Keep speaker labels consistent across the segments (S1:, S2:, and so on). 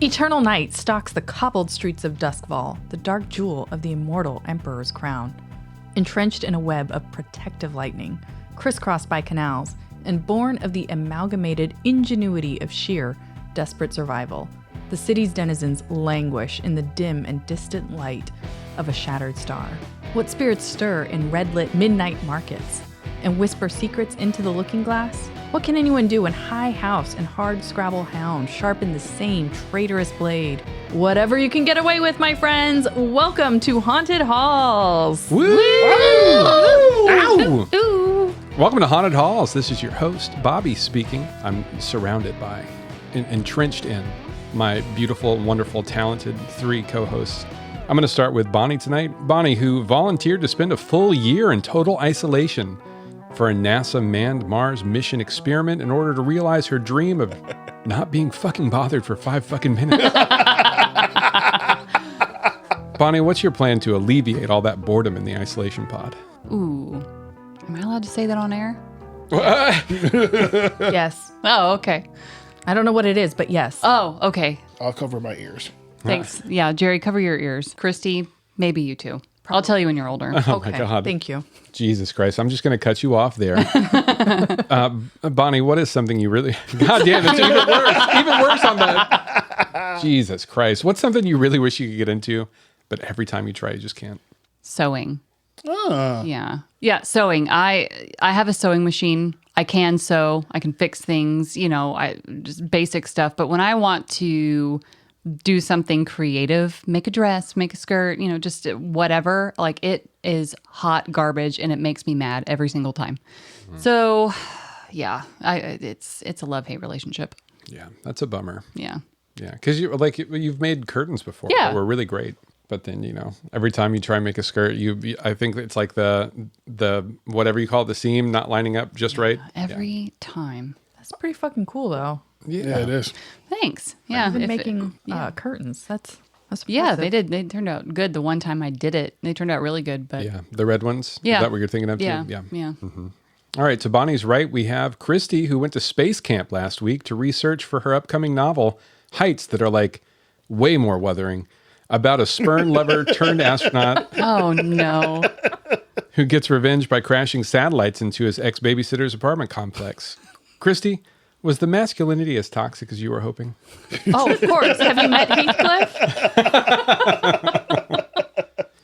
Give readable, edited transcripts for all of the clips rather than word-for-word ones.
S1: Eternal night stalks the cobbled streets of Duskfall, the dark jewel of the immortal Emperor's crown. Entrenched in a web of protective lightning, crisscrossed by canals, and born of the amalgamated ingenuity of sheer, desperate survival, the city's denizens languish in the dim and distant light of a shattered star. What spirits stir in red-lit midnight markets and whisper secrets into the looking glass? What can anyone do when High House and Hard Scrabble Hound sharpen the same traitorous blade? Whatever you can get away with, my friends, welcome to Haunted Halls.
S2: Woo!
S1: Woo!
S2: Ow!
S1: Ooh.
S2: Welcome to Haunted Halls. This is your host, Bobby, speaking. I'm surrounded by, entrenched in, my beautiful, wonderful, talented three co-hosts. I'm going to start with Bonnie tonight. Bonnie, who volunteered to spend a full year in total isolation for a NASA manned Mars mission experiment in order to realize her dream of not being fucking bothered for 5 fucking minutes. Bonnie, what's your plan to alleviate all that boredom in the isolation pod?
S3: Ooh. Am I allowed to say that on air?
S1: Yes.
S3: Oh, okay.
S1: I don't know what it is, but yes.
S3: Oh, okay.
S4: I'll cover my ears.
S3: Thanks. Yeah, Jerry, cover your ears. Christy, maybe you too. I'll tell you when you're older.
S2: Oh
S1: Okay,
S2: my God.
S1: thank you.
S2: Jesus Christ. I'm just going to cut you off there. Bonnie, what is something you really... God damn, it's even worse. Even worse on that. Jesus Christ. What's something you really wish you could get into, but every time you try, you just can't?
S3: Sewing.
S4: Ah.
S3: Yeah, sewing. I have a sewing machine. I can sew. I can fix things, I just basic stuff. But when I want to do something creative, make a dress, make a skirt, just whatever, like it is hot garbage and it makes me mad every single time. Mm-hmm. So, yeah, it's a love-hate relationship.
S2: Yeah, that's a bummer.
S3: Yeah.
S2: Yeah, because you've made curtains before
S3: Yeah.
S2: that were really great. But then, every time you try and make a skirt, I think it's like the whatever you call it, the seam not lining up just right.
S3: Every time.
S1: That's pretty fucking cool, though.
S4: Yeah, it is.
S3: Thanks. Yeah.
S1: Even
S3: if
S1: making
S3: curtains.
S1: That's
S3: Yeah,
S1: impressive.
S3: they did. They turned out good. The one time I did it, they turned out really good. But
S2: Yeah, the red ones.
S3: Yeah.
S2: Is that what you're thinking of too?
S3: yeah.
S2: Mm-hmm. All right, to Bonnie's right, we have Christy, who went to space camp last week to research for her upcoming novel, Heights, that are like way more wuthering, about a sperm lover turned astronaut
S3: Oh no.
S2: who gets revenge by crashing satellites into his ex-babysitter's apartment complex. Christy, was the masculinity as toxic as you were hoping?
S1: Oh, of course. Have you met Heathcliff?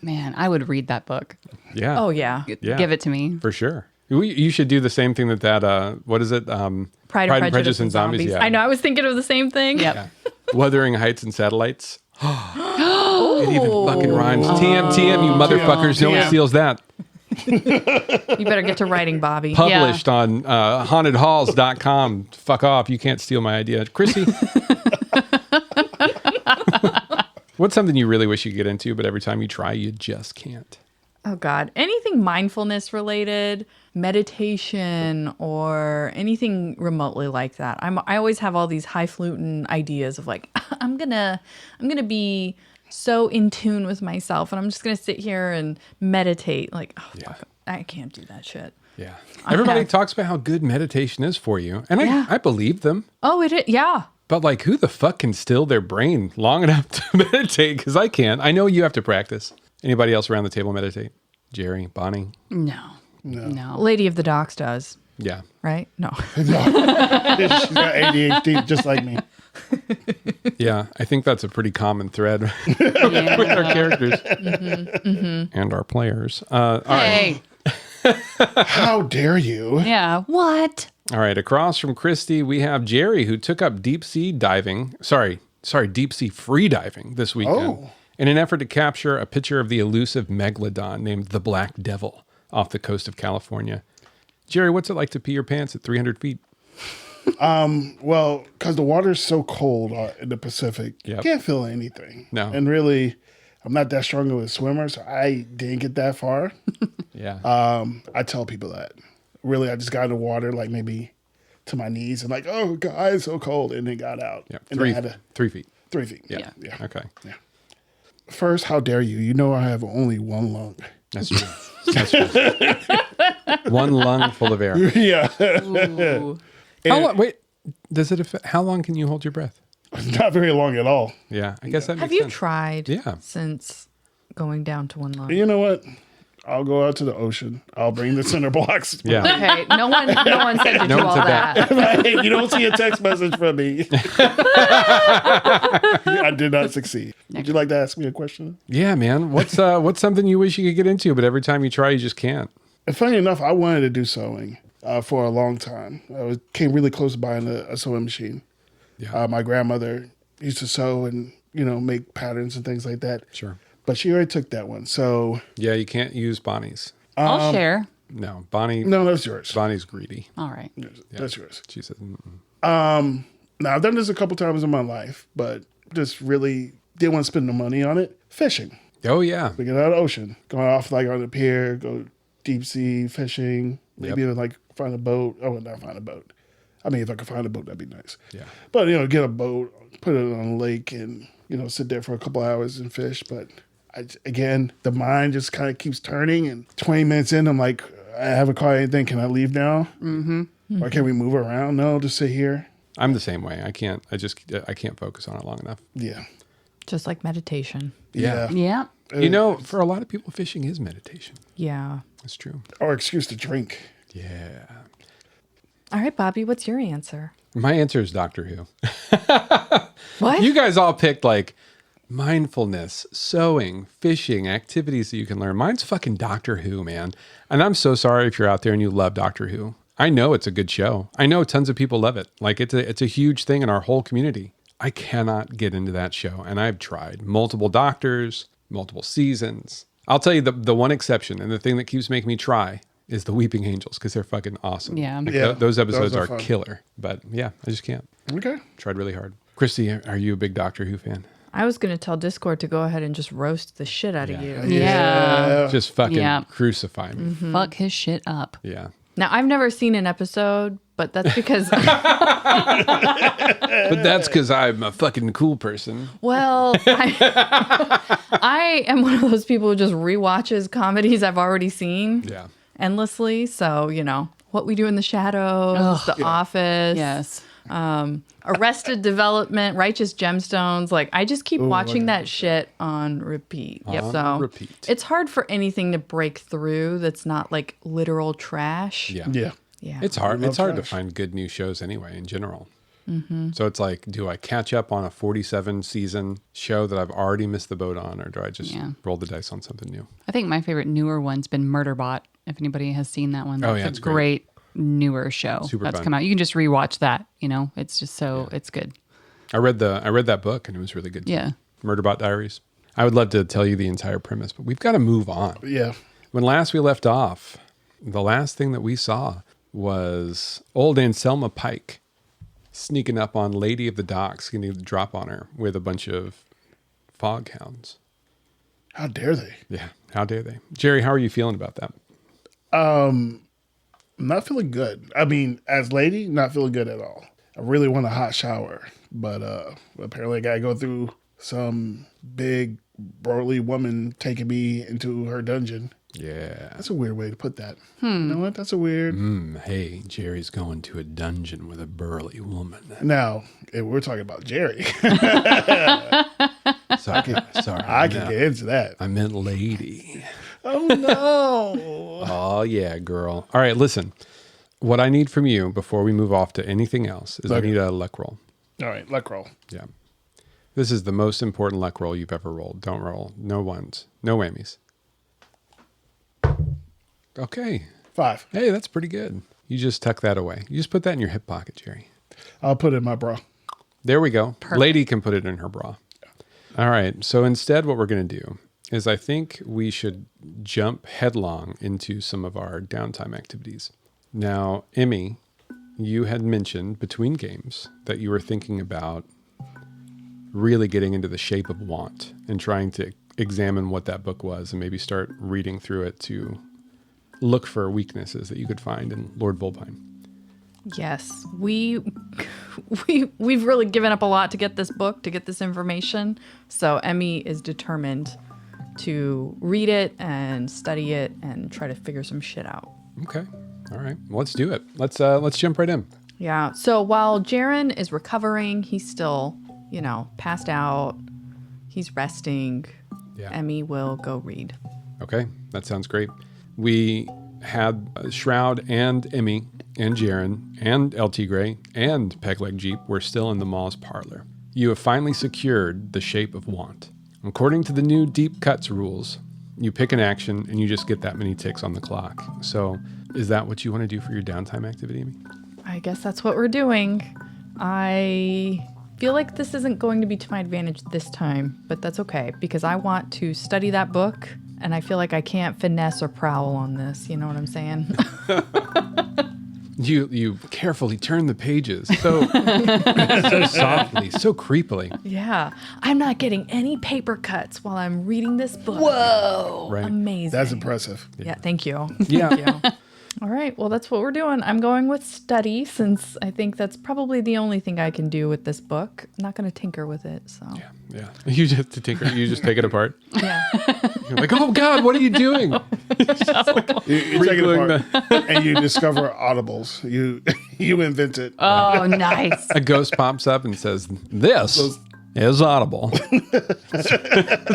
S3: Man, I would read that book.
S2: Yeah.
S1: Oh, yeah.
S2: Yeah.
S3: Give it to me.
S2: For sure. You should do the same thing that what is it?
S1: Pride and Prejudice and Zombies.
S2: Yeah.
S1: I know. I was thinking of the same thing.
S3: Yep.
S2: Yeah. Wuthering Heights and Satellites. It even fucking rhymes. TM, you motherfuckers. No one
S4: TM.
S2: steals that.
S1: You better get to writing, Bobby.
S2: Published on hauntedhalls.com. Fuck off. You can't steal my idea. Chrissy. What's something you really wish you could get into, but every time you try, you just can't?
S1: Oh, God. Anything mindfulness related, meditation, or anything remotely like that. I always have all these highfalutin ideas of like, I'm gonna be so in tune with myself and I'm just gonna sit here and meditate. Like, oh,
S2: Yeah.
S1: fuck, I can't do that shit.
S2: Yeah. Everybody talks about how good meditation is for you. And
S1: Yeah.
S2: I believe them.
S1: Oh, it is. Yeah.
S2: But like, who the fuck can still their brain long enough to meditate? Because I can't. I know you have to practice. Anybody else around the table meditate? Jerry, Bonnie?
S3: No.
S1: Lady of the Docks does.
S2: Yeah.
S1: Right? No.
S4: She's got ADHD just like me.
S2: Yeah. I think that's a pretty common thread
S3: Yeah.
S2: with our characters and our players. All right.
S3: Hey.
S4: How dare you?
S3: Yeah. What?
S2: All right. Across from Christy, we have Jerry, who took up deep sea diving. Sorry, deep sea free diving this weekend.
S4: Oh.
S2: In an effort to capture a picture of the elusive megalodon named the Black Devil off the coast of California. Jerry, what's it like to pee your pants at 300 feet?
S4: Well, because the water's so cold in the Pacific,
S2: Yep.
S4: you can't feel anything.
S2: No.
S4: And really, I'm not that strong of a swimmer, so I didn't get that far.
S2: Yeah.
S4: I tell people that. Really, I just got in the water like maybe to my knees and like, oh, God, it's so cold. And then got out.
S2: Yeah.
S4: And
S2: 3
S4: then I had
S2: 3 feet.
S4: 3 feet.
S2: Yeah.
S4: Yeah.
S2: Okay.
S4: Yeah. First, how dare you? You know I have only one lung.
S2: That's true. That's true. One lung full of air.
S4: Yeah.
S3: Ooh.
S2: Wait, does it affect, how long can you hold your breath?
S4: Not very long at all.
S2: Yeah, I guess that makes
S1: Have you
S2: sense.
S1: tried
S2: Yeah.
S1: since going down to one line?
S4: You know what? I'll go out to the ocean. I'll bring the center blocks.
S2: Yeah.
S1: Okay, no one said to
S2: No
S1: do
S2: one
S1: all
S2: said
S1: that.
S4: Hey, you don't see a text message from me. I did not succeed. Would you like to ask me a question?
S2: Yeah, man. What's something you wish you could get into, but every time you try, you just can't?
S4: And funny enough, I wanted to do sewing for a long time. Came really close to buying a sewing machine.
S2: Yeah.
S4: My grandmother used to sew and, make patterns and things like that.
S2: Sure.
S4: But she already took that one. So,
S2: Yeah, you can't use Bonnie's.
S3: I'll share.
S2: No, Bonnie.
S4: no, that's yours.
S2: Bonnie's greedy.
S3: All right.
S4: That's yours.
S2: She says, mm-mm.
S4: Now, I've done this a couple times in my life, but just really didn't want to spend the money on it. Fishing.
S2: "Oh yeah,
S4: We get out of the ocean. Going off like on the pier, go deep sea fishing. Maybe even like find a boat. I would not find a boat. I mean, if I could find a boat, that'd be nice.
S2: yeah."
S4: But, get a boat, put it on a lake and, sit there for a couple hours and fish. But again, the mind just kind of keeps turning. And 20 minutes in, I'm like, I haven't caught anything. Can I leave now? Mm-hmm. Or can we move around? No, just sit here.
S2: I'm the same way. I can't focus on it long enough.
S4: Yeah.
S1: Just like meditation.
S2: Yeah.
S3: Yeah.
S2: For a lot of people, fishing is meditation.
S1: Yeah.
S2: That's true.
S4: Or excuse to drink.
S2: Yeah.
S1: All right, Bobby, what's your answer?
S2: My answer is Doctor Who.
S1: What?
S2: You guys all picked like mindfulness, sewing, fishing, activities that you can learn. Mine's fucking Doctor Who, man. And I'm so sorry if you're out there and you love Doctor Who. I know it's a good show. I know tons of people love it. Like it's a huge thing in our whole community. I cannot get into that show. And I've tried multiple doctors, multiple seasons. I'll tell you the one exception and the thing that keeps making me try is the Weeping Angels because they're fucking awesome.
S3: Yeah.
S2: Like,
S4: Yeah,
S2: those episodes
S4: those are
S2: are
S4: fun.
S2: killer. But yeah, I just can't.
S4: Okay.
S2: Tried really hard. Christy, are you a big Doctor Who fan?
S1: I was going to tell Discord to go ahead and just roast the shit out of you.
S3: Yeah.
S2: Just fucking
S3: Yeah.
S2: crucify me.
S3: Fuck his shit up.
S2: Yeah.
S1: Now, I've never seen an episode, but that's because,
S2: But that's because I'm a fucking cool person.
S1: well, I am one of those people who just rewatches comedies I've already seen
S2: Yeah.
S1: endlessly. So, What We Do in the Shadows, The Office,
S3: Yes.
S1: Arrested Development, Righteous Gemstones. Like, I just keep watching that shit on repeat. So
S2: repeat.
S1: it's hard for anything to break through that's not like literal trash.
S2: Yeah.
S4: Yeah.
S1: Yeah.
S2: It's hard.
S4: love
S2: It's hard to
S4: trash.
S2: find good new shows anyway, in general. So it's like, do I catch up on a 47 season show that I've already missed the boat on, or do I just roll the dice on something new?
S3: I think my favorite newer one's been Murderbot. If anybody has seen that one,
S2: Oh,
S3: that's
S2: yeah,
S3: a
S2: it's great.
S3: newer show
S2: Super
S3: that's
S2: fun.
S3: come out. You can just rewatch that. It's just so it's good.
S2: I read that book and it was really good. Too.
S3: Yeah.
S2: Murderbot Diaries. I would love to tell you the entire premise, but we've got to move on.
S4: Yeah.
S2: When last we left off, the last thing that we saw was old Anselma Pike sneaking up on Lady of the Docks, getting the drop on her with a bunch of Fog Hounds.
S4: How dare they?
S2: Yeah, how dare they? Jerry, how are you feeling about that?
S4: I'm not feeling good. I mean, as lady, not feeling good at all. I really want a hot shower, but apparently I got to go through some big burly woman taking me into her dungeon.
S2: Yeah.
S4: That's a weird way to put that. You know what? That's a weird.
S2: Hey, Jerry's going to a dungeon with a burly woman.
S4: Now, if we're talking about Jerry,
S2: Sorry.
S4: I can get into that.
S2: I meant lady.
S4: Oh, no.
S2: Oh, yeah, girl. All right, listen. What I need from you before we move off to anything else is I
S4: Okay.
S2: need a luck roll.
S4: All right, luck roll.
S2: Yeah. This is the most important luck roll you've ever rolled. Don't roll. No ones. No whammies. Okay.
S4: 5.
S2: Hey, that's pretty good. You just tuck that away. You just put that in your hip pocket, Jerry.
S4: I'll put it in my bra.
S2: There we go. Lady can put it in her bra. All right. So instead, what we're going to do is I think we should jump headlong into some of our downtime activities. Now, Emmy, you had mentioned between games that you were thinking about really getting into the Shape of Want and trying to examine what that book was and maybe start reading through it to look for weaknesses that you could find in Lord Vulpine.
S1: Yes, we've really given up a lot to get this book, to get this information. So Emmy is determined to read it and study it and try to figure some shit out.
S2: Okay. All right. Well, let's do it. Let's jump right in.
S1: Yeah. So while Jaren is recovering, he's still passed out. He's resting.
S2: Yeah.
S1: Emmy will go read.
S2: Okay, that sounds great. We had Shroud and Emmy and Jaren and El Tigre and Pegleg Jeep were still in the mall's parlor. You have finally secured the shape of want. According to the new deep cuts rules, you pick an action and you just get that many ticks on the clock. So is that what you want to do for your downtime activity, Emmy?
S1: I guess that's what we're doing. I feel like this isn't going to be to my advantage this time, but that's okay because I want to study that book and I feel like I can't finesse or prowl on this. You know what I'm saying?
S2: You carefully turn the pages so softly, so creepily.
S1: Yeah. I'm not getting any paper cuts while I'm reading this book.
S3: Whoa.
S2: Right.
S1: Amazing.
S4: That's impressive.
S1: Yeah, thank you.
S2: Yeah.
S1: Thank you. All right, well, that's what we're doing. I'm going with study since I think that's probably the only thing I can do with this book. I'm not going to tinker with it, so.
S2: Yeah. You just take it apart.
S1: Yeah.
S2: You're like, oh God, what are you doing?
S4: You take it
S2: Redoing
S4: apart and you discover audibles. You invent it.
S3: Oh, nice.
S2: A ghost pops up and says, "This is Audible."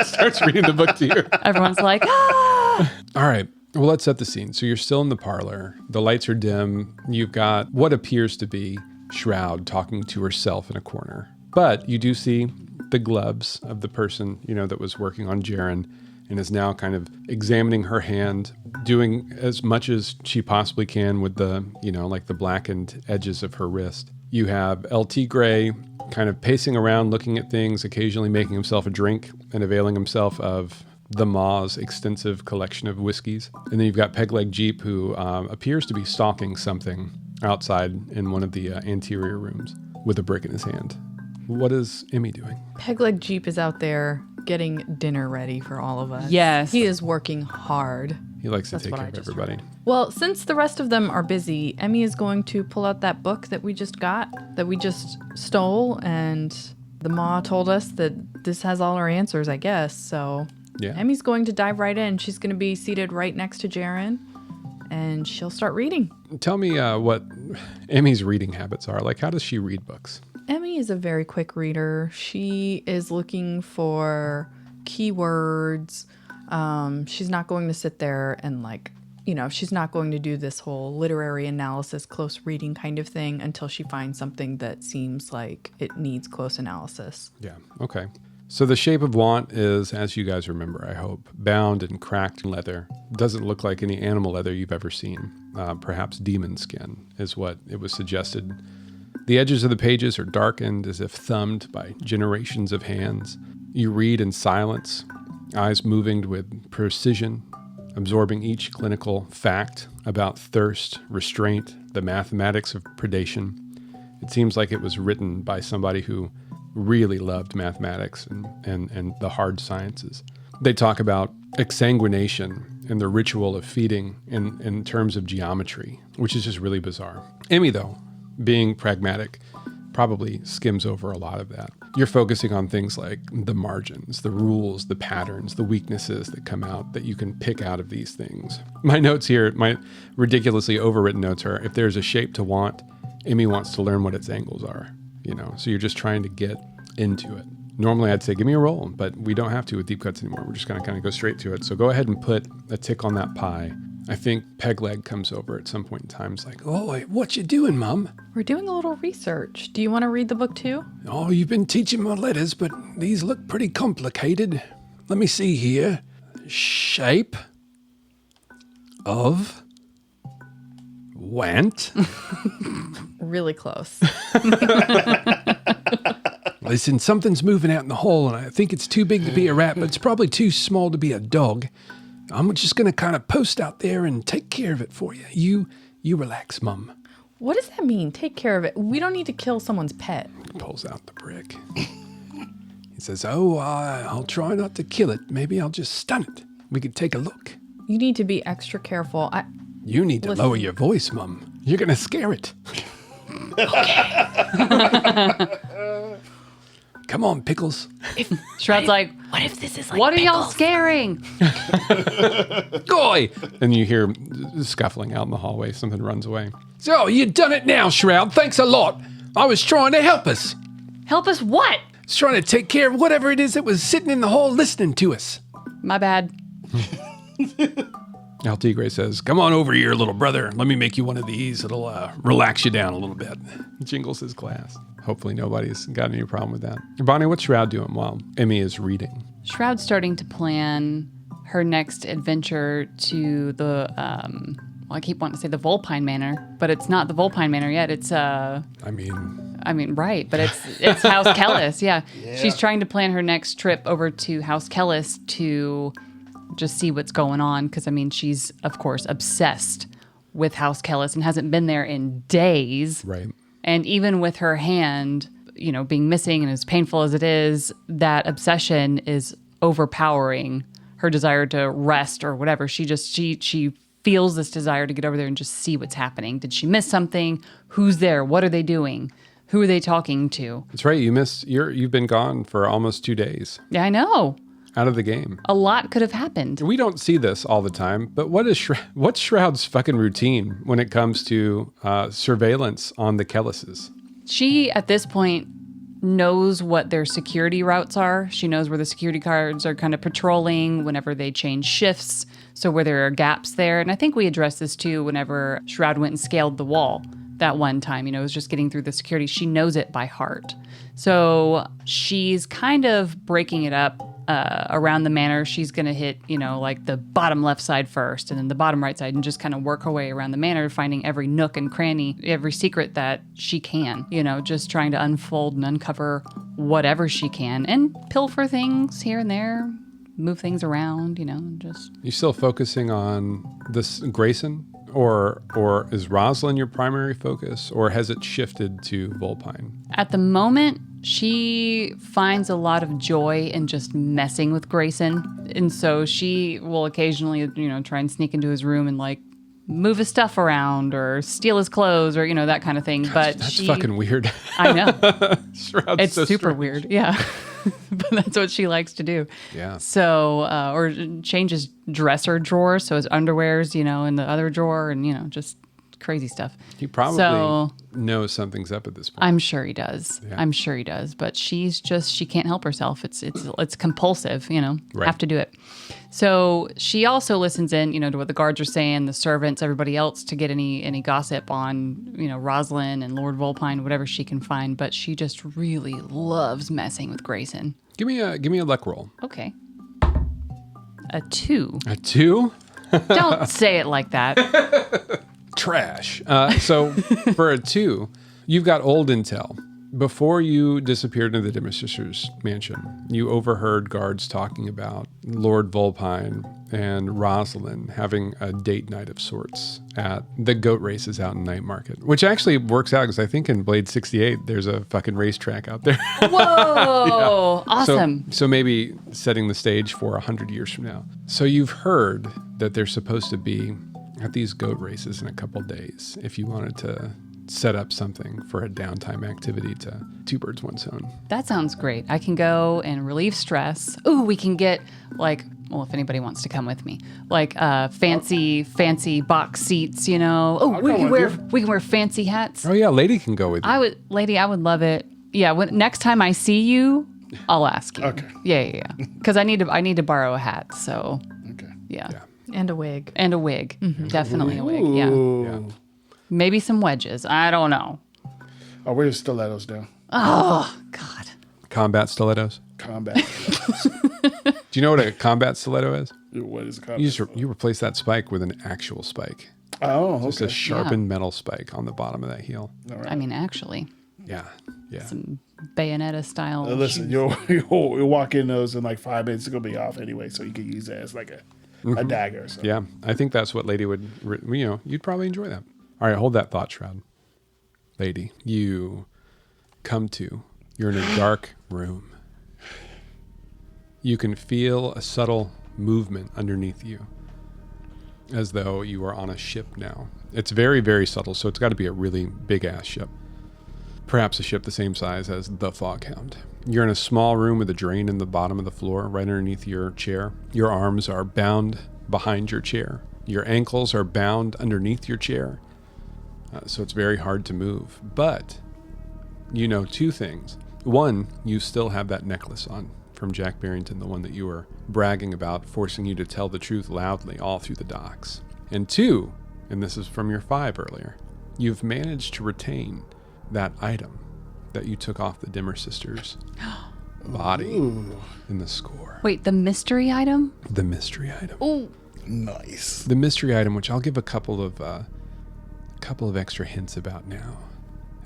S2: Starts reading the book to you.
S3: Everyone's like, ah.
S2: All right. Well, let's set the scene. So you're still in the parlor. The lights are dim. You've got what appears to be Shroud talking to herself in a corner. But you do see the gloves of the person, that was working on Jaren and is now kind of examining her hand, doing as much as she possibly can with the, like the blackened edges of her wrist. You have LT Gray kind of pacing around, looking at things, occasionally making himself a drink and availing himself of the Maw's extensive collection of whiskeys. And then you've got Pegleg Jeep, who appears to be stalking something outside in one of the anterior rooms with a brick in his hand. What is Emmy doing?
S1: Pegleg Jeep is out there getting dinner ready for all of us.
S3: Yes.
S1: He is working hard.
S2: He likes to
S1: That's
S2: take
S1: what
S2: care
S1: I
S2: of
S1: just
S2: everybody.
S1: Well, since the rest of them are busy, Emmy is going to pull out that book that we just got, that we just stole, and the Maw told us that this has all our answers, I guess, so...
S2: Yeah.
S1: Emmy's going to dive right in. She's going to be seated right next to Jaren, and she'll start reading.
S2: Tell me what Emmy's reading habits are. Like, how does she read books?
S1: Emmy is a very quick reader. She is looking for keywords. She's not going to sit there and she's not going to do this whole literary analysis, close reading kind of thing until she finds something that seems like it needs close analysis.
S2: Yeah. Okay. So the shape of want is, as you guys remember, I hope, bound in cracked leather. Doesn't look like any animal leather you've ever seen. Perhaps demon skin is what it was suggested. The edges of the pages are darkened as if thumbed by generations of hands. You read in silence, eyes moving with precision, absorbing each clinical fact about thirst, restraint, the mathematics of predation. It seems like it was written by somebody who really loved mathematics and the hard sciences. They talk about exsanguination and the ritual of feeding in terms of geometry, which is just really bizarre. Emmy, though, being pragmatic, probably skims over a lot of that. You're focusing on things like the margins, the rules, the patterns, the weaknesses that come out that you can pick out of these things. My notes here, my ridiculously overwritten notes are, if there's a shape to want, Emmy wants to learn what its angles are. So you're just trying to get into it. Normally I'd say, give me a roll, but we don't have to with deep cuts anymore. We're just going to kind of go straight to it. So go ahead and put a tick on that pie. I think Pegleg comes over at some point in time. It's like, oh, what you doing, Mum?
S1: We're doing a little research. Do you want to read the book too?
S2: Oh, you've been teaching my letters, but these look pretty complicated. Let me see here. Shape of want.
S1: Really close.
S2: Listen, something's moving out in the hall, and I think it's too big to be a rat, but it's probably too small to be a dog. I'm just going to kind of post out there and take care of it for you. You relax, Mum.
S1: What does that mean? Take care of it. We don't need to kill someone's pet.
S2: He pulls out the brick. He says, I'll try not to kill it. Maybe I'll just stun it. We could take a look.
S1: You need to be extra careful.
S2: You need to lower your voice, Mum. You're going to scare it. Come on, Pickles.
S3: Shroud's like,
S1: what if this is like
S3: what are y'all
S1: Pickles?
S3: scaring?
S2: Goy! And you hear scuffling out in the hallway. Something runs away. So, you done it now, Shroud. Thanks a lot. I was trying to help us.
S3: Help us what?
S2: was trying to take care of whatever it is that was sitting in the hole listening to us.
S3: My bad.
S2: Altigre says, come on over here, little brother. Let me make you one of these. It'll relax you down a little bit. Jingles his glass. Hopefully nobody's got any problem with that. Bonnie, what's Shroud doing while Emmy is reading?
S3: Shroud's starting to plan her next adventure to the, I keep wanting to say the Vulpine Manor, but it's not the Vulpine Manor yet. It's, right, but it's House Kellis, yeah. She's trying to plan her next trip over to House Kellis to just see what's going on, because, she's, of course, obsessed with House Kellis and hasn't been there in days.
S2: Right.
S3: And even with her hand, being missing and as painful as it is, that obsession is overpowering her desire to rest or whatever. She feels this desire to get over there and just see what's happening. Did she miss something? Who's there? What are they doing? Who are they talking to?
S2: That's right. You've been gone for almost 2 days.
S3: Yeah, I know.
S2: Out of the game.
S3: A lot could have happened.
S2: We don't see this all the time, but what's Shroud's fucking routine when it comes to surveillance on the Kellises?
S3: She, at this point, knows what their security routes are. She knows where the security guards are kind of patrolling whenever they change shifts, so where there are gaps there. And I think we addressed this too whenever Shroud went and scaled the wall that one time. It was just getting through the security. She knows it by heart. So she's kind of breaking it up around the manor. She's going to hit, like the bottom left side first and then the bottom right side and just kind of work her way around the manor, finding every nook and cranny, every secret that she can, just trying to unfold and uncover whatever she can and pilfer things here and there, move things around, just.
S2: You still focusing on this Grayson? Or is Rosalind your primary focus, or has it shifted to Vulpine?
S3: At the moment, she finds a lot of joy in just messing with Grayson. And so she will occasionally, try and sneak into his room and move his stuff around or steal his clothes or, that kind of thing. But
S2: that's fucking weird.
S3: I know.
S2: It's
S3: so super weird. Yeah. But that's what she likes to do.
S2: Yeah.
S3: So, or change his dresser drawer. So his underwear's, in the other drawer and, just crazy stuff.
S2: He probably knows something's up at this point.
S3: I'm sure he does.
S2: Yeah.
S3: I'm sure he does. But she can't help herself. It's compulsive,
S2: Right.
S3: Have to do it. So she also listens in, to what the guards are saying, the servants, everybody else, to get any gossip on, Rosalind and Lord Vulpine, whatever she can find. But she just really loves messing with Grayson.
S2: Give me a luck roll.
S3: Okay. A 2.
S2: A 2?
S3: Don't say it like that.
S2: Trash. So for a 2, you've got old intel. Before you disappeared into the Demester's mansion, you overheard guards talking about Lord Vulpine and Rosalind having a date night of sorts at the goat races out in Night Market, which actually works out because I think in Blade 68, there's a fucking racetrack out there.
S3: Whoa! Yeah. Awesome.
S2: So maybe setting the stage for 100 years from now. So you've heard that they're supposed to be at these goat races in a couple days if you wanted to set up something for a downtime activity to two birds, one stone.
S3: That sounds great. I can go and relieve stress. Ooh, we can get if anybody wants to come with me, fancy box seats, Oh, we can wear fancy hats.
S2: Oh yeah, Lady can go with you.
S3: I would love it. Yeah, next time I see you, I'll ask you.
S4: Okay.
S3: Yeah. Because I need to borrow a hat. So.
S4: Okay.
S3: Yeah.
S1: And a wig.
S3: Mm-hmm. Definitely a wig. Yeah. Maybe some wedges. I don't know.
S4: Oh, where's the stilettos down?
S3: Oh, God.
S2: Combat stilettos.
S4: Combat stilettos.
S2: Do you know what a combat stiletto is?
S4: What is a combat
S2: You replace that spike with an actual spike.
S4: Oh, okay.
S2: Just a sharpened metal spike on the bottom of that heel.
S4: All right.
S3: I mean, actually.
S2: Yeah.
S3: Some Bayonetta style.
S4: Listen, you'll walk in those in 5 minutes. It's going to be off anyway, so you can use that as a dagger or something.
S2: Yeah, I think that's what Lady would, you'd probably enjoy that. All right, hold that thought, Shroud. Lady, you're in a dark room. You can feel a subtle movement underneath you, as though you are on a ship now. It's very, very subtle, so it's got to be a really big-ass ship. Perhaps a ship the same size as the Fog Hound. You're in a small room with a drain in the bottom of the floor, right underneath your chair. Your arms are bound behind your chair. Your ankles are bound underneath your chair. So it's very hard to move. But you know two things. One, you still have that necklace on from Jack Barrington, the one that you were bragging about, forcing you to tell the truth loudly all through the docks. And two, and this is from your 5 earlier, you've managed to retain that item that you took off the Dimmer sisters' body in the score.
S3: Wait, the mystery item?
S2: The mystery item.
S3: Oh,
S4: Nice.
S2: The mystery item, which I'll give a couple of extra hints about now.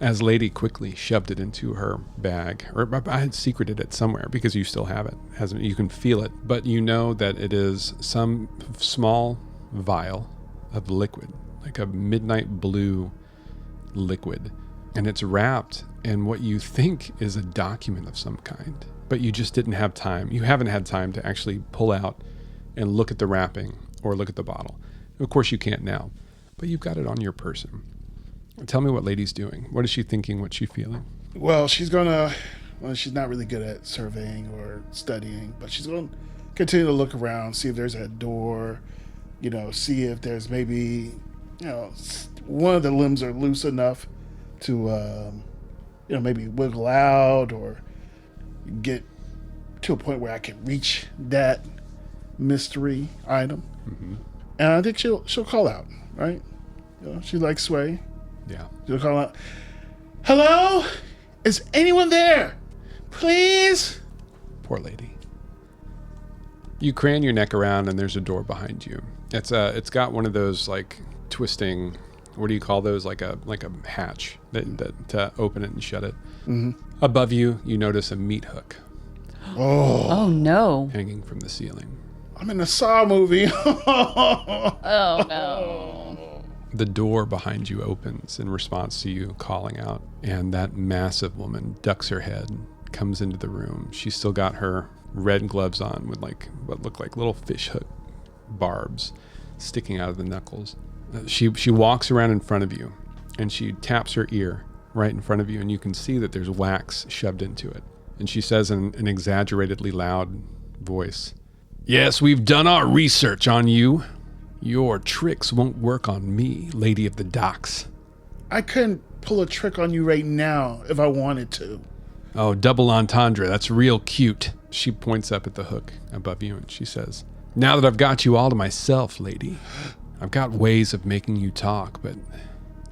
S2: As Lady quickly shoved it into her bag, or I had secreted it somewhere because you still have it. You can feel it, but you know that it is some small vial of liquid, like a midnight blue liquid, and it's wrapped in what you think is a document of some kind, but you just didn't have time. You haven't had time to actually pull out and look at the wrapping or look at the bottle. Of course you can't now, but you've got it on your person. Tell me what Lady's doing. What is she thinking? What's she feeling?
S4: Well, she's not really good at surveying or studying, but she's going to continue to look around, see if there's a door, see if there's maybe, one of the limbs are loose enough to, maybe wiggle out or get to a point where I can reach that mystery item.
S2: Mm-hmm.
S4: And I think she'll call out, right? She likes Sway.
S2: Yeah.
S4: She'll call out, "Hello? Is anyone there? Please?"
S2: Poor Lady. You crane your neck around and there's a door behind you. It's got one of those like twisting, what do you call those? Like a hatch that to open it and shut it.
S4: Mm-hmm.
S2: Above you, you notice a meat hook
S3: oh no.
S2: hanging from the ceiling.
S4: I'm in a Saw movie.
S3: Oh no.
S2: The door behind you opens in response to you calling out, and that massive woman ducks her head and comes into the room. She's still got her red gloves on with like what look like little fish hook barbs sticking out of the knuckles. She walks around in front of you, and she taps her ear right in front of you, and you can see that there's wax shoved into it. And she says in an exaggeratedly loud voice, "Yes, we've done our research on you. Your tricks won't work on me, Lady of the Docks."
S4: I couldn't pull a trick on you right now if I wanted to.
S2: "Oh, double entendre. That's real cute." She points up at the hook above you and she says, "Now that I've got you all to myself, lady, I've got ways of making you talk, but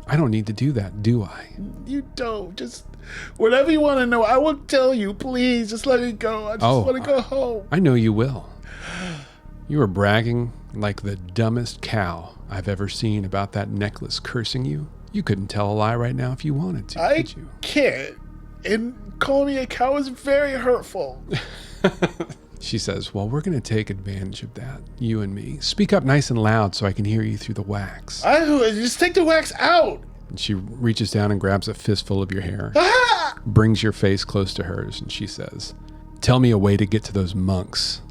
S2: I don't need to do that, do I?"
S4: You don't. Just whatever you want to know, I will tell you. Please, just let me go. I just want to go home.
S2: I know you will. You were bragging like the dumbest cow I've ever seen about that necklace cursing you. You couldn't tell a lie right now if you wanted to, could you?
S4: I can't. And calling me a cow is very hurtful.
S2: She says, "Well, we're going to take advantage of that, you and me. Speak up nice and loud so I can hear you through the wax."
S4: Just take the wax out.
S2: And she reaches down and grabs a fistful of your hair, brings your face close to hers, and she says, "Tell me a way to get to those monks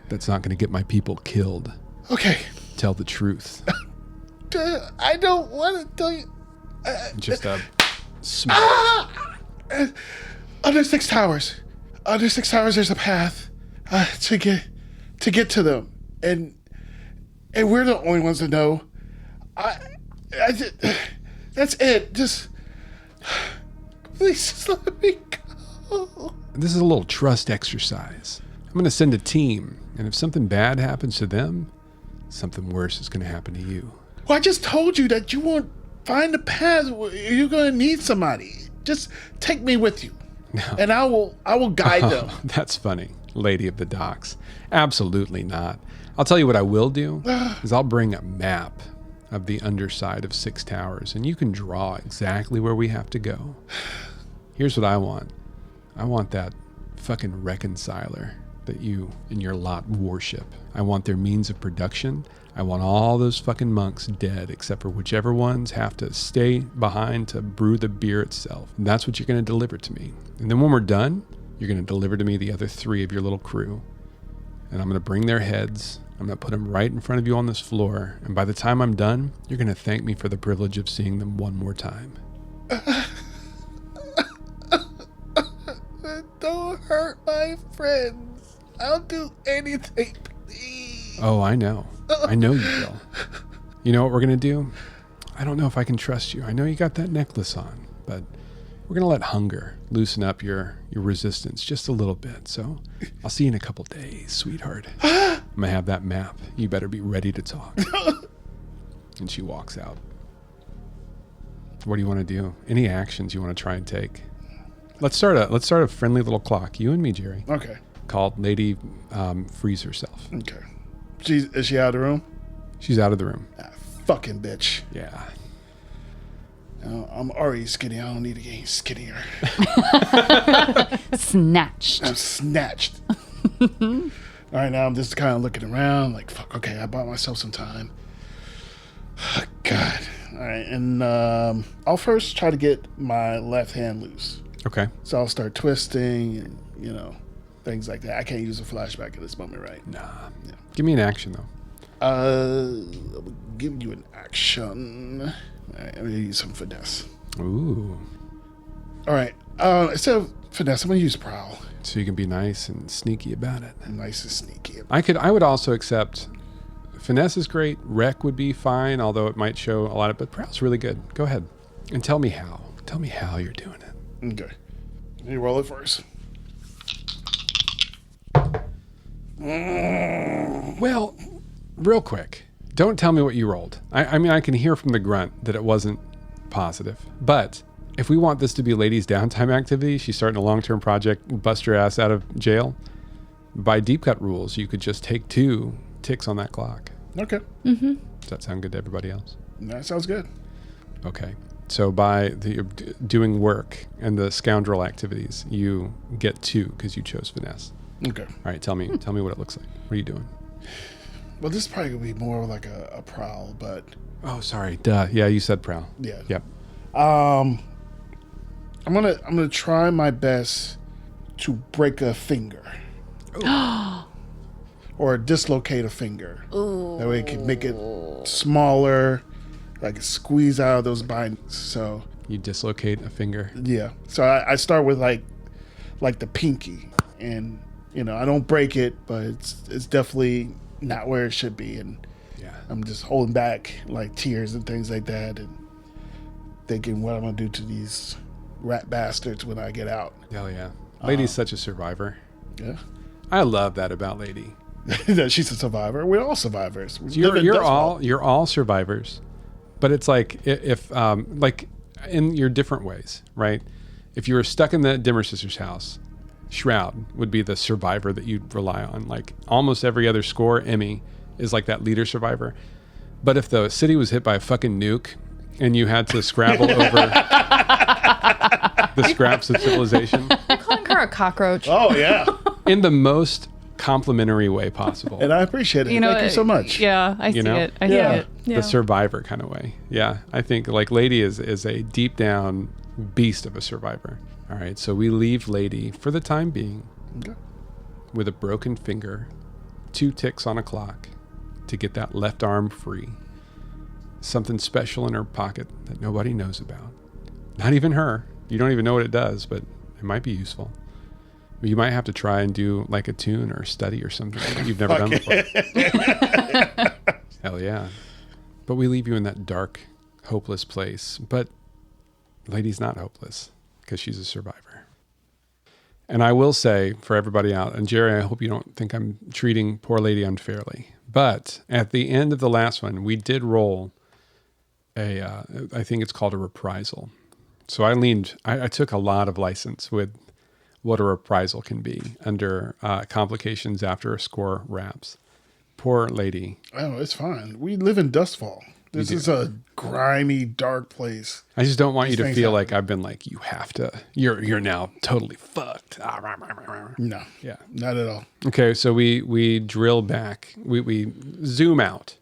S2: that's not going to get my people killed."
S4: Okay.
S2: Tell the truth.
S4: I don't want to tell you.
S2: Just a smack.
S4: Under 6 towers. Under 6 towers, there's a path to get to them, and we're the only ones that know. That's it. Just please, just let me go.
S2: This is a little trust exercise. I'm going to send a team, and if something bad happens to them, something worse is going to happen to you.
S4: Well, I just told you that you won't find the path. You're going to need somebody. Just take me with you, and I will guide them.
S2: That's funny, Lady of the Docks. Absolutely not. I'll tell you what I will do is I'll bring a map of the underside of 6 towers, and you can draw exactly where we have to go. Here's what I want. I want that fucking reconciler that you and your lot worship. I want their means of production. I want all those fucking monks dead, except for whichever ones have to stay behind to brew the beer itself. And that's what you're going to deliver to me. And then when we're done, you're going to deliver to me the other 3 of your little crew. And I'm going to bring their heads. I'm going to put them right in front of you on this floor. And by the time I'm done, you're going to thank me for the privilege of seeing them one more time.
S4: Don't hurt my friends. I'll do anything, please.
S2: Oh, I know. I know you will. You know what we're going to do? I don't know if I can trust you. I know you got that necklace on, but we're going to let hunger loosen up your resistance just a little bit. So I'll see you in a couple days, sweetheart. I'm going to have that map. You better be ready to talk. And she walks out. What do you want to do? Any actions you want to try and take? Let's start a friendly little clock. You and me, Jerry.
S4: Okay.
S2: Called Lady Freeze Herself.
S4: Okay. Is she out of the room?
S2: She's out of the room.
S4: Ah, fucking bitch.
S2: Yeah.
S4: I'm already skinny. I don't need to get skinnier.
S3: Snatched.
S4: I'm snatched. All right, now I'm just kind of looking around like, fuck, okay, I bought myself some time. God. All right, and I'll first try to get my left hand loose.
S2: Okay.
S4: So I'll start twisting and, things like that. I can't use a flashback at this moment, right?
S2: Nah.
S4: Yeah.
S2: Give me an action, though.
S4: I'll give you an action. All right, I'm going to use some finesse.
S2: Ooh.
S4: All right, instead of finesse, I'm going to use prowl.
S2: So you can be nice and sneaky about it.
S4: Nice and sneaky.
S2: I would also accept finesse is great. Wreck would be fine, although it might show a lot of, but prowl's really good. Go ahead and tell me how. Tell me how you're doing it.
S4: Okay. You roll it first.
S2: Well, real quick, don't tell me what you rolled. I mean, I can hear from the grunt that it wasn't positive. But if we want this to be Lady's downtime activity, she's starting a long-term project, bust her ass out of jail. By deep cut rules, you could just take 2 ticks on that clock.
S4: Okay.
S1: Mm-hmm.
S2: Does that sound good to everybody else?
S4: That sounds good.
S2: Okay. So by the doing work and the scoundrel activities, you get 2 because you chose finesse.
S4: Okay.
S2: All right, tell me what it looks like. What are you doing?
S4: Well, this is probably going to be more like a prowl, but...
S2: Oh, sorry. Duh. Yeah, you said prowl.
S4: Yeah.
S2: Yep.
S4: I'm gonna try my best to break a finger. Or dislocate a finger. Ooh. That way it can make it smaller, like squeeze out of those bindings. So
S2: You dislocate a finger.
S4: yeah. So I start with like the pinky, and I don't break it, but it's definitely not where it should be, and
S2: Yeah.
S4: I'm just holding back like tears and things like that, and thinking what I'm gonna do to these rat bastards when I get out.
S2: Hell yeah. Lady's such a survivor.
S4: Yeah.
S2: I love that about Lady.
S4: That she's a survivor. We're all survivors. We live in
S2: You're
S4: Dust
S2: all survivors, but it's like if like in your different ways, right? If you were stuck in the Dimmer Sisters' house, Shroud would be the survivor that you'd rely on. Like almost every other score, Emmy is like that leader survivor. But if the city was hit by a fucking nuke and you had to scrabble over the scraps of civilization,
S1: You're calling her a cockroach.
S4: Oh yeah,
S2: in the most complimentary way possible.
S4: and I appreciate it. Thank you so much.
S3: Yeah, I see
S2: know?
S3: it. I
S4: Yeah.
S3: see it.
S1: Yeah.
S2: The survivor kind of way. Yeah, I think like Lady is a deep down beast of a survivor. All right, so we leave Lady for the time being
S4: Okay.
S2: with a broken finger, 2 ticks on a clock to get that left arm free. Something special in her pocket that nobody knows about. Not even her. You don't even know what it does, but it might be useful. You might have to try and do like a tune or a study or something that you've never done before. Hell yeah. But we leave you in that dark, hopeless place. But Lady's not hopeless because she's a survivor. And I will say for everybody out, and Jerry, I hope you don't think I'm treating poor Lady unfairly, but at the end of the last one, we did roll I think it's called a reprisal. So I took a lot of license with what a reprisal can be under complications after a score wraps. Poor Lady.
S4: Oh, it's fine. We live in Dustfall. This is a grimy, dark place.
S2: I just don't want you
S4: These
S2: to
S4: things
S2: feel
S4: happen.
S2: like I've been like, you have to, you're now totally fucked.
S4: No,
S2: Yeah.
S4: not at all.
S2: Okay, so we drill back. We zoom out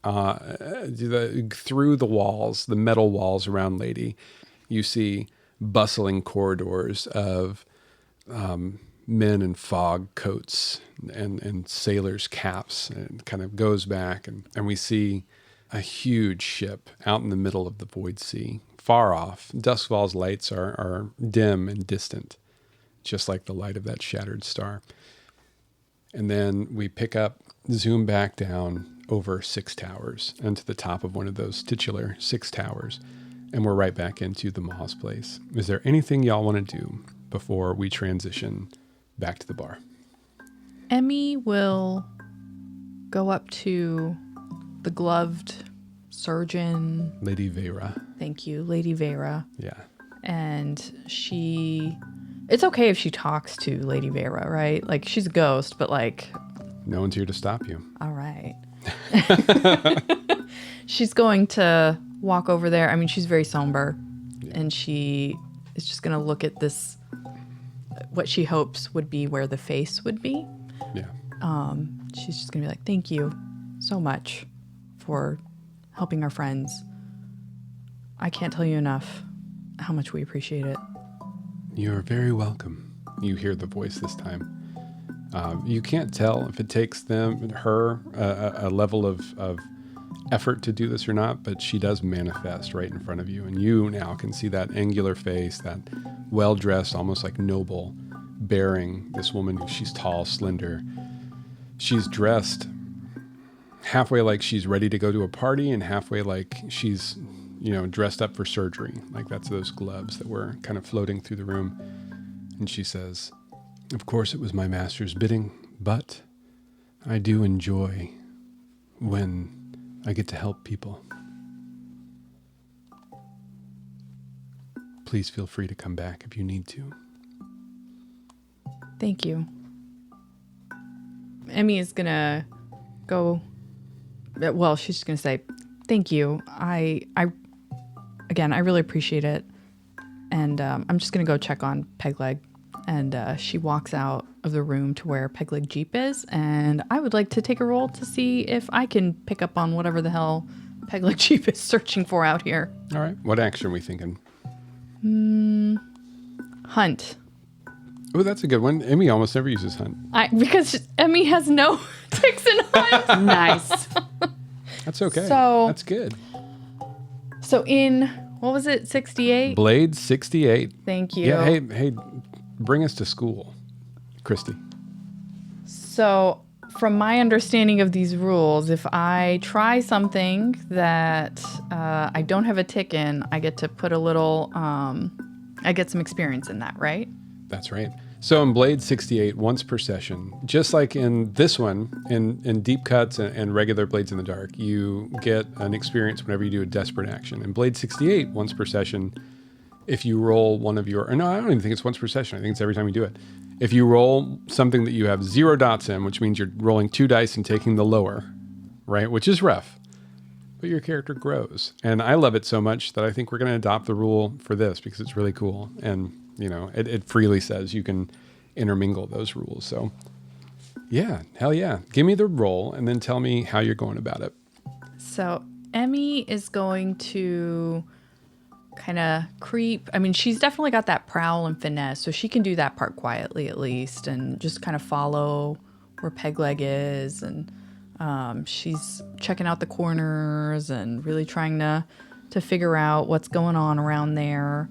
S2: through the walls, the metal walls around Lady. You see bustling corridors of men in fog coats and sailors' caps, and kind of goes back, and we see a huge ship out in the middle of the void sea, far off. Duskfall's lights are dim and distant, just like the light of that shattered star. And then we pick up, zoom back down over 6 towers and to the top of one of those titular 6 towers. And we're right back into the Moss place. Is there anything y'all want to do before we transition back to the bar?
S1: Emmy will go up to the gloved surgeon.
S2: Lady Vera.
S1: Thank you, Lady Vera.
S2: Yeah.
S1: And it's okay if she talks to Lady Vera, right? Like, she's a ghost, but like...
S2: No one's here to stop you.
S1: All right. She's going to walk over there. I mean, she's very somber. Yeah. And she is just going to look at this, what she hopes would be where the face would be.
S2: Yeah.
S1: She's just going to be like, thank you so much for helping our friends. I can't tell you enough how much we appreciate it.
S2: You're very welcome. You hear the voice this time. You can't tell if it takes her a level of effort to do this or not, but she does manifest right in front of you. And you now can see that angular face, that well-dressed, almost like noble, bearing this woman. She's tall, slender. She's dressed halfway like she's ready to go to a party and halfway like she's, dressed up for surgery. Like that's those gloves that were kind of floating through the room. And she says, "Of course it was my master's bidding, but I do enjoy when I get to help people. Please feel free to come back if you need to."
S1: Thank you. Emmy is going to go... Well, she's just going to say, thank you. I really appreciate it. And I'm just going to go check on Pegleg. And she walks out of the room to where Pegleg Jeep is. And I would like to take a roll to see if I can pick up on whatever the hell Pegleg Jeep is searching for out here.
S2: All right. What action are we thinking?
S1: Hunt.
S2: Oh, that's a good one. Emmy almost never uses hunt.
S1: Because Emmy has no ticks in hunt.
S3: Nice.
S2: That's okay.
S1: So,
S2: that's good.
S1: So in, what was it, 68?
S2: Blade 68.
S1: Thank you.
S2: Yeah, hey, bring us to school, Christy.
S1: So from my understanding of these rules, if I try something that I don't have a tick in, I get to put a little, I get some experience in that, right?
S2: That's right. So in Blade 68, once per session, just like in this one, in deep cuts and regular Blades in the Dark, you get an experience whenever you do a desperate action. In Blade 68, once per session, if you roll one of your... Or no, I don't even think it's once per session. I think it's every time you do it. If you roll something that you have 0 dots in, which means you're rolling 2 dice and taking the lower, right? Which is rough. But your character grows. And I love it so much that I think we're going to adopt the rule for this because it's really cool. And... it freely says you can intermingle those rules. So, yeah, hell yeah. Give me the roll and then tell me how you're going about it.
S1: So, Emmy is going to kind of creep. I mean, she's definitely got that prowl and finesse, so she can do that part quietly at least and just kind of follow where Pegleg is. And she's checking out the corners and really trying to figure out what's going on around there.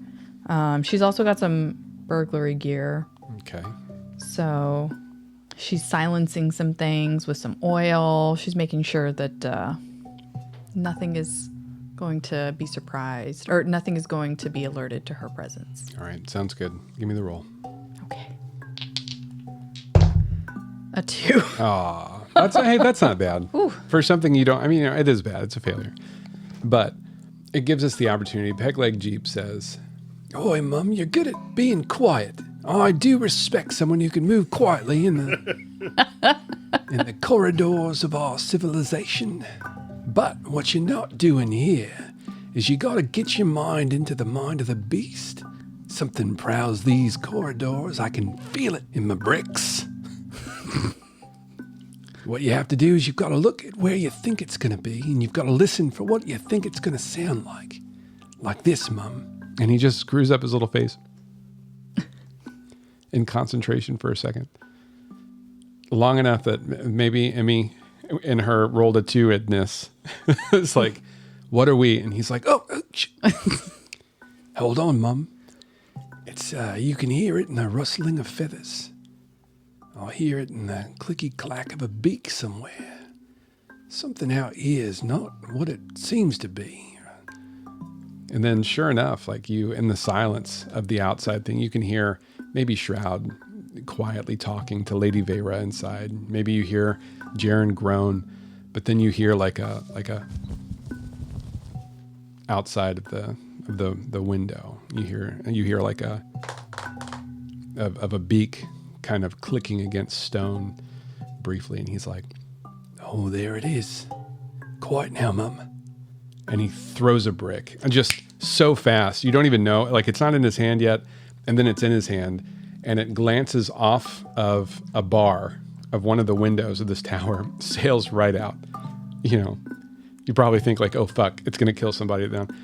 S1: She's also got some burglary gear.
S2: Okay.
S1: So she's silencing some things with some oil. She's making sure that nothing is going to be surprised or nothing is going to be alerted to her presence.
S2: All right. Sounds good. Give me the roll.
S1: Okay. A 2.
S2: Aw. That's not bad.
S1: Ooh.
S2: For something you don't... I mean, it is bad. It's a failure. But it gives us the opportunity. Pegleg Jeep says... "Oi, Mum, you're good at being quiet. I do respect someone who can move quietly in the corridors of our civilization. But what you're not doing here is you gotta get your mind into the mind of the beast. Something prowls these corridors. I can feel it in my bricks. What you have to do is you've got to look at where you think it's going to be, and you've got to listen for what you think it's going to sound like. Like this, Mum." And he just screws up his little face in concentration for a second. Long enough that maybe Emmy in her rolled a 2-ness. It's like, "What are we?" And he's like, "Oh, hold on, Mum. It's, you can hear it in the rustling of feathers. I'll hear it in the clicky-clack of a beak somewhere. Something out here is not what it seems to be." And then sure enough, like you, in the silence of the outside thing, you can hear maybe Shroud quietly talking to Lady Vera inside. Maybe you hear Jaren groan, but then you hear like a outside of the window. You hear like a beak kind of clicking against stone briefly, and he's like, "Oh, there it is. Quiet now, Mum." And he throws a brick, and just so fast, you don't even know, like it's not in his hand yet, and then it's in his hand, and it glances off of a bar of one of the windows of this tower, sails right out. You know, you probably think like, oh fuck, it's gonna kill somebody down.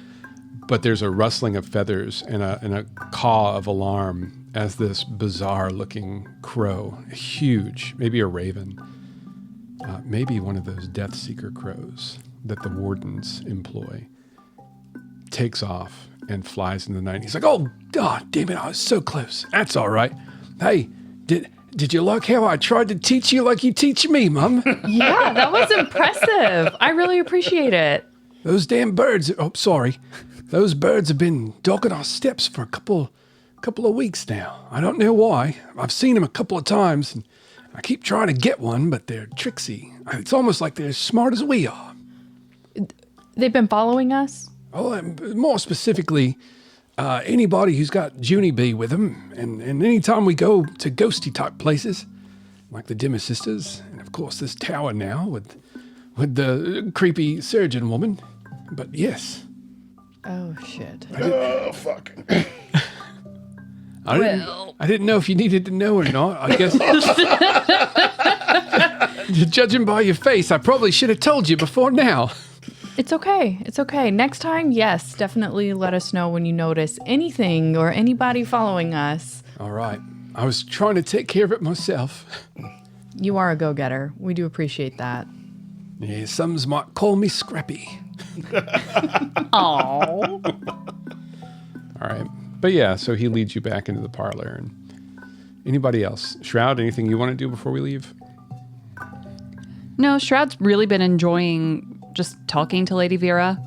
S2: But there's a rustling of feathers and a caw of alarm as this bizarre looking crow, huge, maybe a raven, maybe one of those death seeker crows that the wardens employ, takes off and flies in the night. He's like, oh, God damn it, I was so close. That's all right. Hey, did you like how I tried to teach you like you teach me, Mum?
S1: Yeah, that was impressive. I really appreciate it.
S2: Those damn birds, sorry. Those birds have been dogging our steps for a couple of weeks now. I don't know why. I've seen them a couple of times, and I keep trying to get one, but they're tricksy. It's almost like they're as smart as we are.
S1: They've been following us?
S2: Oh, more specifically, anybody who's got Junie Bee with them, and anytime we go to ghosty type places, like the Dimmer Sisters, and of course this tower now with the creepy surgeon woman. But yes.
S1: Oh, shit.
S4: Oh, fuck.
S2: I didn't know if you needed to know or not. I guess judging by your face, I probably should have told you before now.
S1: It's okay. It's okay. Next time, yes, definitely let us know when you notice anything or anybody following us.
S2: All right. I was trying to take care of it myself.
S1: You are a go-getter. We do appreciate that.
S2: Yeah, some might call me scrappy.
S3: Aww.
S2: All right. But yeah, so he leads you back into the parlor. And anybody else? Shroud, anything you want to do before we leave?
S3: No, Shroud's really been enjoying just talking to Lady Vera.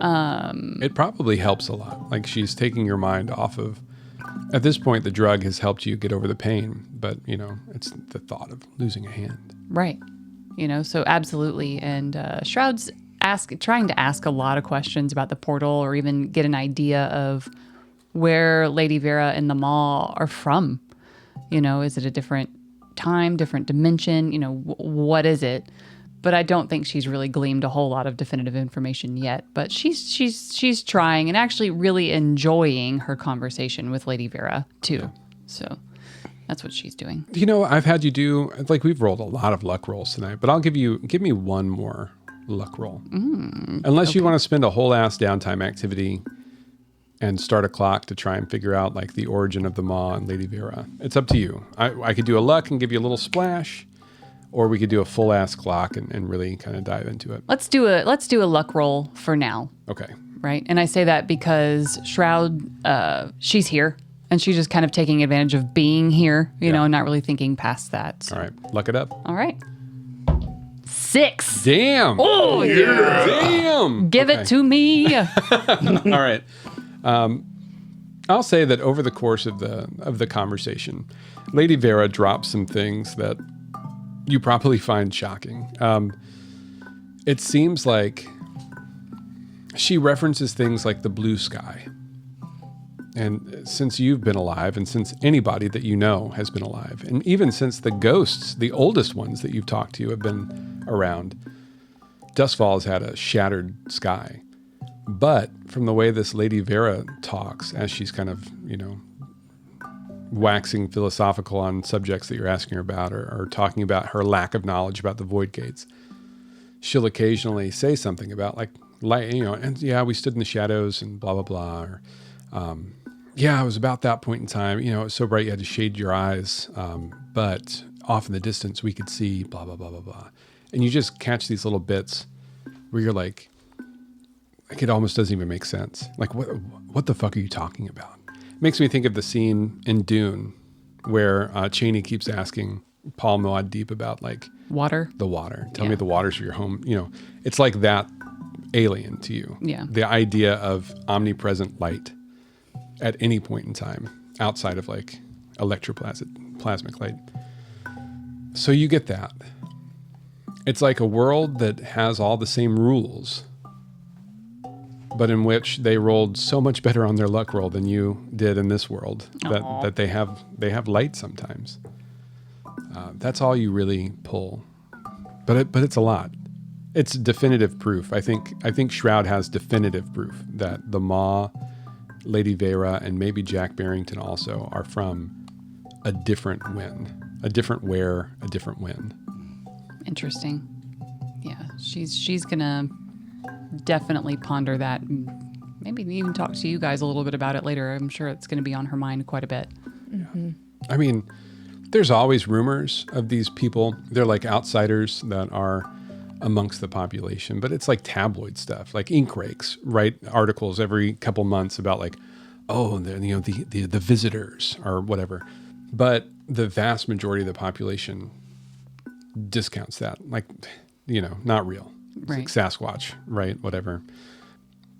S2: It probably helps a lot. Like she's taking your mind off of, at this point, the drug has helped you get over the pain, but you know, it's the thought of losing a hand.
S3: Right. You know, so absolutely. And Shroud's trying to ask a lot of questions about the portal, or even get an idea of where Lady Vera and the mall are from. You know, is it a different time, different dimension? You know, what is it? But I don't think she's really gleaned a whole lot of definitive information yet. But she's trying, and actually really enjoying her conversation with Lady Vera too. Yeah. So that's what she's doing.
S2: You know, I've had you do, like, we've rolled a lot of luck rolls tonight, but give me one more luck roll. Unless you want to spend a whole ass downtime activity and start a clock to try and figure out like the origin of the maw and Lady Vera. It's up to you. I could do a luck and give you a little splash, or we could do a full ass clock and really kind of dive into it.
S3: Let's do a luck roll for now.
S2: Okay.
S3: Right. And I say that because Shroud, she's here, and she's just kind of taking advantage of being here, you know, and not really thinking past that. So.
S2: All right. Luck it up.
S3: All right. 6.
S2: Damn.
S3: Oh, yeah.
S2: Damn.
S3: Give it to me.
S2: All right. I'll say that over the course of the conversation, Lady Vera drops some things that you probably find shocking. It seems like she references things like the blue sky. And since you've been alive, and since anybody that you know has been alive, and even since the ghosts, the oldest ones that you've talked to, have been around, Dustfall has had a shattered sky. But from the way this Lady Vera talks, as she's kind of, you know, waxing philosophical on subjects that you're asking her about, or talking about her lack of knowledge about the void gates, she'll occasionally say something about like, you know, and yeah, we stood in the shadows and blah, blah, blah. Or, yeah, it was about that point in time, you know, it was so bright you had to shade your eyes. But off in the distance, we could see blah, blah, blah, blah, blah. And you just catch these little bits where you're like it almost doesn't even make sense. Like, what the fuck are you talking about? It makes me think of the scene in Dune where Chaney keeps asking Paul Muad'Dib about like
S3: water.
S2: The water. Tell me the waters of your home. You know, it's like that alien to you.
S3: Yeah.
S2: The idea of omnipresent light at any point in time outside of like electroplasmic light. So you get that. It's like a world that has all the same rules, but in which they rolled so much better on their luck roll than you did in this world that they have light sometimes. That's all you really pull, but it's a lot. It's definitive proof. I think Shroud has definitive proof that the Maw, Lady Vera, and maybe Jack Barrington also are from a different wind, a different where, a different wind.
S3: Interesting. Yeah, she's gonna definitely ponder that. And maybe even talk to you guys a little bit about it later. I'm sure it's going to be on her mind quite a bit.
S1: Mm-hmm.
S2: I mean, there's always rumors of these people. They're like outsiders that are amongst the population, but it's like tabloid stuff, like ink rakes write articles every couple months about like, oh, the visitors or whatever. But the vast majority of the population discounts that, like, not real. It's
S3: Right.
S2: like Sasquatch, right? Whatever.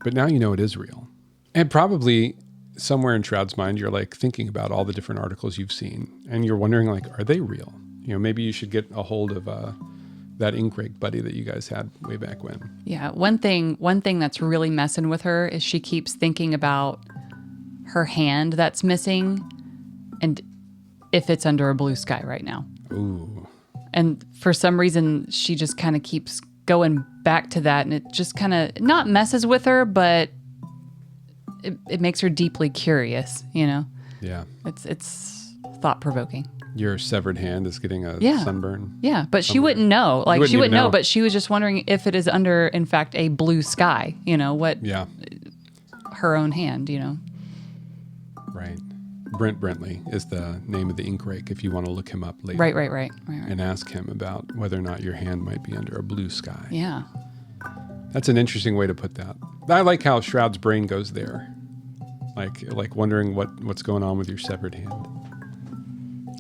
S2: But now it is real. And probably somewhere in Shroud's mind, you're like thinking about all the different articles you've seen and you're wondering like, are they real? Maybe you should get a hold of that ink rake buddy that you guys had way back when.
S3: Yeah, one thing that's really messing with her is she keeps thinking about her hand that's missing and if it's under a blue sky right now.
S2: Ooh.
S3: And for some reason, she just kind of keeps going back to that, and it just kind of not messes with her, but it makes her deeply curious,
S2: Yeah.
S3: It's thought-provoking.
S2: Your severed hand is getting a sunburn.
S3: Yeah, but she wouldn't know. Like, she wouldn't know,
S2: know,
S3: but she was just wondering if it is under, in fact, a blue sky, what
S2: Yeah.
S3: her own hand,
S2: Right. Brent Brentley is the name of the ink rake if you want to look him up later.
S3: Right.
S2: And ask him about whether or not your hand might be under a blue sky.
S3: Yeah.
S2: That's an interesting way to put that. I like how Shroud's brain goes there. Like wondering what's going on with your severed hand.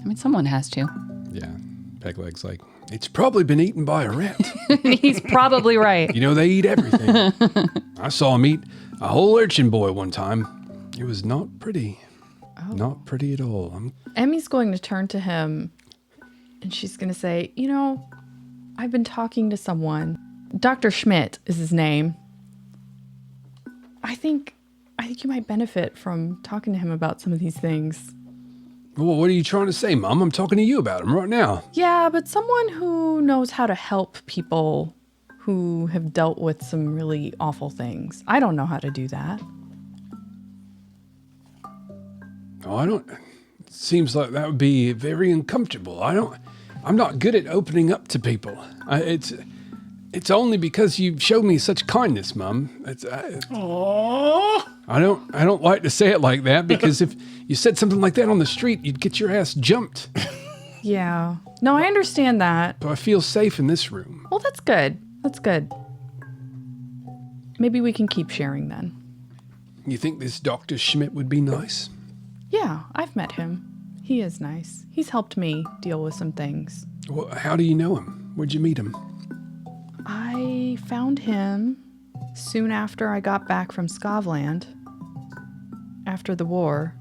S3: I mean, someone has to.
S2: Yeah. Pegleg's like, it's probably been eaten by a rat.
S3: He's probably right.
S2: They eat everything. I saw him eat a whole urchin boy one time. It was not pretty. Oh. Not pretty at all.
S1: Emmy's going to turn to him and she's going to say, I've been talking to someone. Dr. Schmidt is his name. I think you might benefit from talking to him about some of these things.
S2: Well, what are you trying to say, Mom? I'm talking to you about him right now.
S1: Yeah, but someone who knows how to help people who have dealt with some really awful things. I don't know how to do that.
S2: Oh, I don't. It seems like that would be very uncomfortable. I'm not good at opening up to people. It's only because you've shown me such kindness, Mom.
S4: Aww.
S2: I don't like to say it like that because if you said something like that on the street, you'd get your ass jumped.
S1: Yeah. No, I understand that.
S2: So I feel safe in this room.
S1: Well, that's good. That's good. Maybe we can keep sharing then.
S2: You think this Dr. Schmidt would be nice?
S1: Yeah, I've met him. He is nice. He's helped me deal with some things.
S2: Well, how do you know him? Where'd you meet him?
S1: I found him soon after I got back from Scotland. After the war.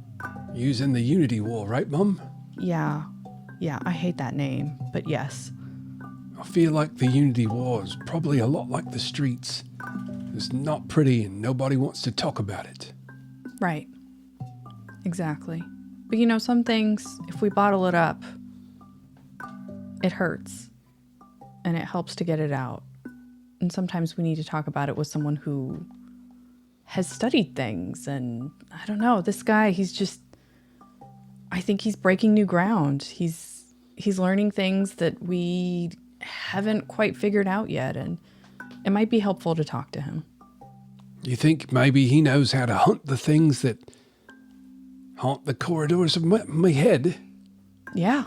S2: You was in the Unity War, right, Mum?
S1: Yeah, I hate that name, but yes.
S2: I feel like the Unity War is probably a lot like the streets. It's not pretty and nobody wants to talk about it.
S1: Right. Exactly. But some things, if we bottle it up, it hurts. And it helps to get it out. And sometimes we need to talk about it with someone who has studied things. And I don't know, this guy, I think he's breaking new ground. He's learning things that we haven't quite figured out yet. And it might be helpful to talk to him.
S2: You think maybe he knows how to hunt the things that haunt the corridors of my head?
S1: Yeah.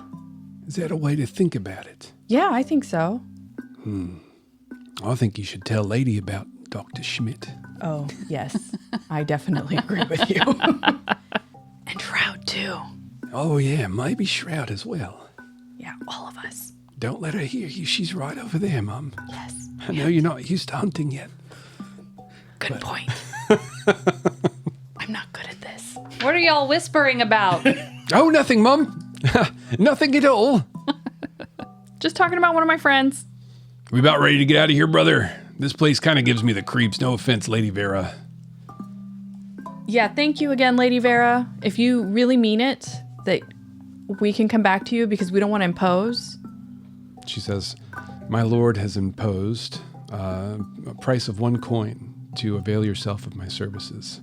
S2: Is that a way to think about it?
S1: Yeah, I think so.
S2: I think you should tell Lady about Dr. Schmidt.
S1: Oh, yes. I definitely agree with you. And Shroud, too.
S2: Oh, yeah, maybe Shroud as well.
S1: Yeah, all of us.
S2: Don't let her hear you. She's right over there, Mum.
S1: Yes.
S2: I know you're not used to hunting yet.
S1: Good point. I'm not good at this.
S3: What are y'all whispering about?
S2: Oh, nothing, Mum. Nothing at all.
S1: Just talking about one of my friends.
S2: We about ready to get out of here, brother? This place kind of gives me the creeps. No offense, Lady Vera.
S1: Yeah, thank you again, Lady Vera. If you really mean it, that we can come back to you because we don't want to impose.
S2: She says, my lord has imposed a price of 1 coin to avail yourself of my services.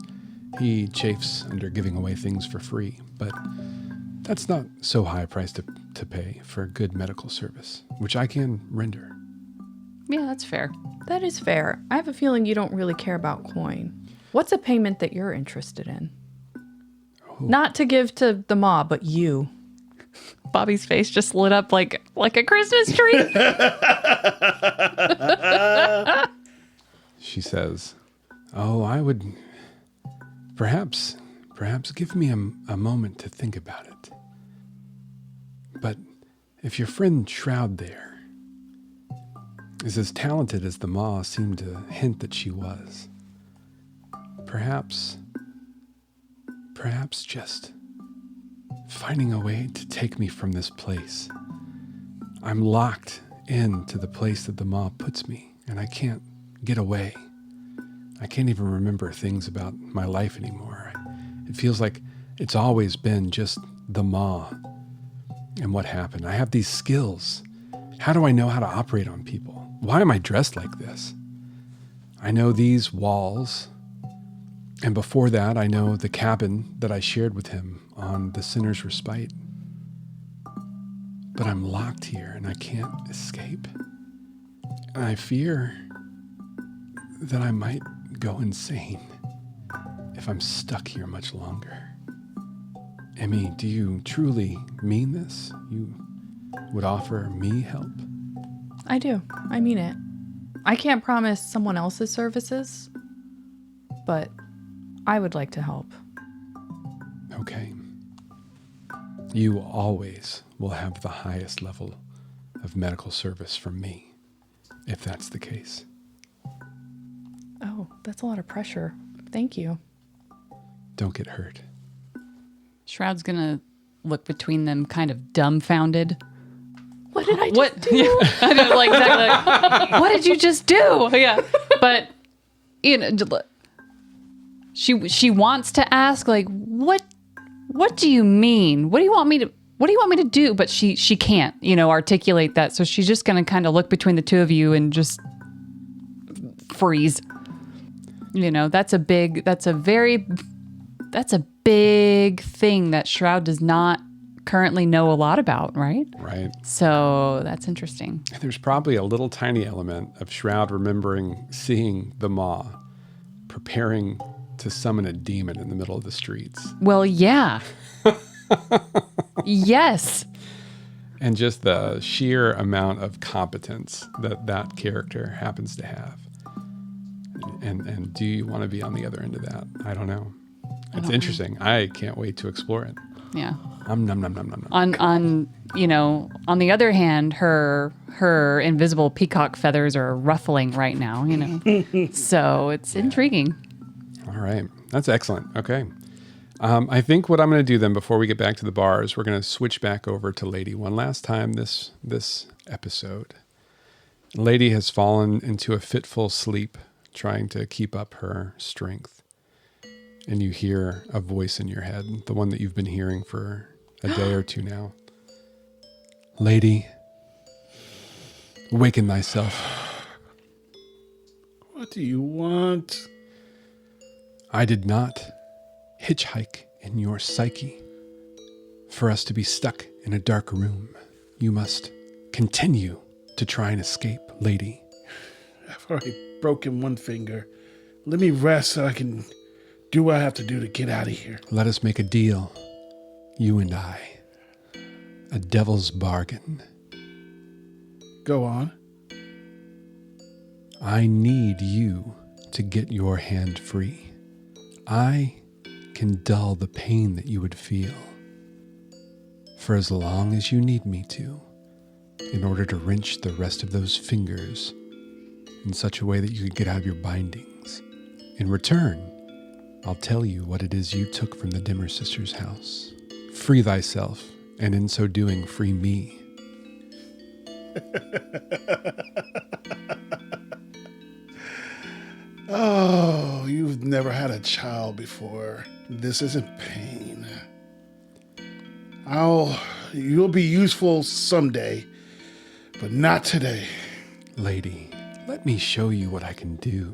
S2: He chafes under giving away things for free, but that's not so high a price to pay for good medical service, which I can render.
S3: Yeah, that's fair.
S1: That is fair. I have a feeling you don't really care about coin. What's a payment that you're interested in? Oh. Not to give to the mob, but you.
S3: Bobby's face just lit up like a Christmas tree.
S2: She says, oh, I would perhaps give me a moment to think about it. But if your friend Shroud there is as talented as the Ma seemed to hint that she was, perhaps just finding a way to take me from this place. I'm locked into the place that the Ma puts me, and I can't get away. I can't even remember things about my life anymore. It feels like it's always been just the Ma and what happened. I have these skills. How do I know how to operate on people? Why am I dressed like this? I know these walls. And before that, I know the cabin that I shared with him on the Sinner's Respite. But I'm locked here and I can't escape. And I fear that I might go insane if I'm stuck here much longer. Emmy, do you truly mean this? You would offer me help?
S1: I do. I mean it. I can't promise someone else's services, but I would like to help.
S2: Okay. You always will have the highest level of medical service from me, if that's the case.
S1: Oh, that's a lot of pressure. Thank you.
S2: Don't get hurt.
S3: Shroud's gonna look between them kind of dumbfounded.
S1: What did I just do?
S3: Yeah, I know, like, exactly. Like, what did you just do? Yeah. But, you know, she wants to ask, like, what do you mean? What do you want me to do? But she can't, articulate that. So she's just going to kind of look between the two of you and just freeze. That's a big thing that Shroud does not currently know a lot about, right?
S2: Right.
S3: So that's interesting.
S2: There's probably a little tiny element of Shroud remembering seeing the Ma preparing to summon a demon in the middle of the streets.
S3: Well, yeah. Yes.
S2: And just the sheer amount of competence that character happens to have. And do you want to be on the other end of that? I don't know. It's interesting. I can't wait to explore it.
S3: Yeah.
S2: Nom, nom, nom, nom, nom.
S3: On the other hand, her invisible peacock feathers are ruffling right now, So it's intriguing.
S2: All right. That's excellent. Okay. I think what I'm going to do then before we get back to the bar is we're going to switch back over to Lady one last time this episode. Lady has fallen into a fitful sleep, trying to keep up her strength. And you hear a voice in your head, the one that you've been hearing for a day or two now. Lady, waken thyself.
S4: What do you want?
S2: I did not hitchhike in your psyche for us to be stuck in a dark room. You must continue to try and escape, lady.
S4: I've already broken one finger. Let me rest so I can do what I have to do to get out of here.
S2: Let us make a deal, you and I. A devil's bargain.
S4: Go on.
S2: I need you to get your hand free. I can dull the pain that you would feel for as long as you need me to, in order to wrench the rest of those fingers in such a way that you could get out of your bindings. In return, I'll tell you what it is you took from the Dimmer Sisters' house. Free thyself, and in so doing, free me.
S4: Oh, you've never had a child before. This isn't pain. You'll be useful someday, but not today.
S2: Lady, let me show you what I can do.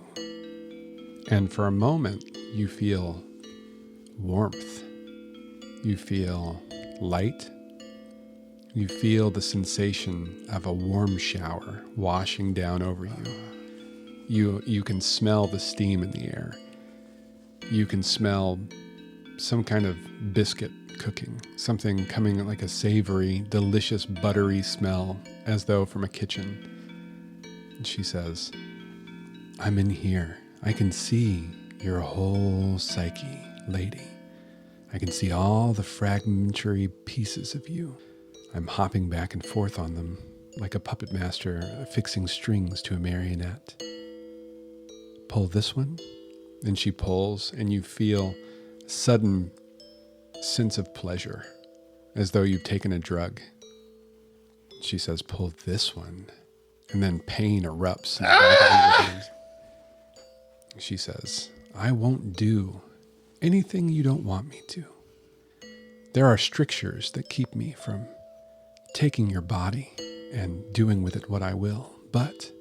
S2: And for a moment, you feel warmth. You feel light. You feel the sensation of a warm shower washing down over you. You can smell the steam in the air. You can smell some kind of biscuit cooking, something coming like a savory, delicious, buttery smell, as though from a kitchen. And she says, I'm in here. I can see your whole psyche, lady. I can see all the fragmentary pieces of you. I'm hopping back and forth on them like a puppet master fixing strings to a marionette. Pull this one, and she pulls, and you feel a sudden sense of pleasure, as though you've taken a drug. She says, pull this one, and then pain erupts in the back of your hands. She says, I won't do anything you don't want me to. There are strictures that keep me from taking your body and doing with it what I will. But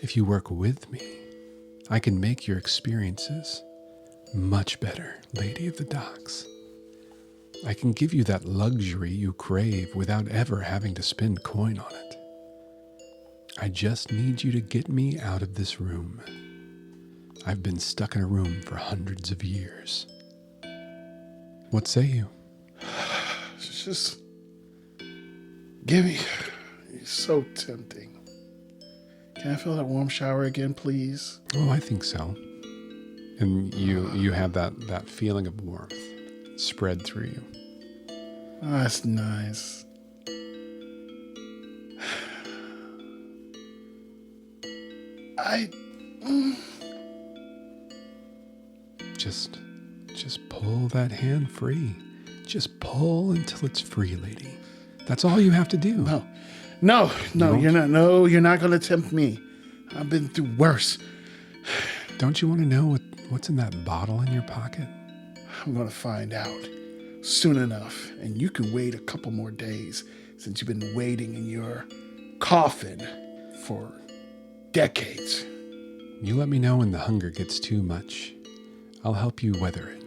S2: if you work with me, I can make your experiences much better, Lady of the Docks. I can give you that luxury you crave without ever having to spend coin on it. I just need you to get me out of this room. I've been stuck in a room for hundreds of years. What say you?
S4: Just give me. It's so tempting. Can I feel that warm shower again, please?
S2: Oh, I think so. And you have that feeling of warmth spread through you.
S4: Oh, that's nice.
S2: Just pull that hand free. Just pull until it's free, lady. That's all you have to do.
S4: No, you're not. No, you're not going to tempt me. I've been through worse.
S2: Don't you want to know what's in that bottle in your pocket?
S4: I'm going to find out soon enough. And you can wait a couple more days since you've been waiting in your coffin for decades.
S2: You let me know when the hunger gets too much. I'll help you weather it.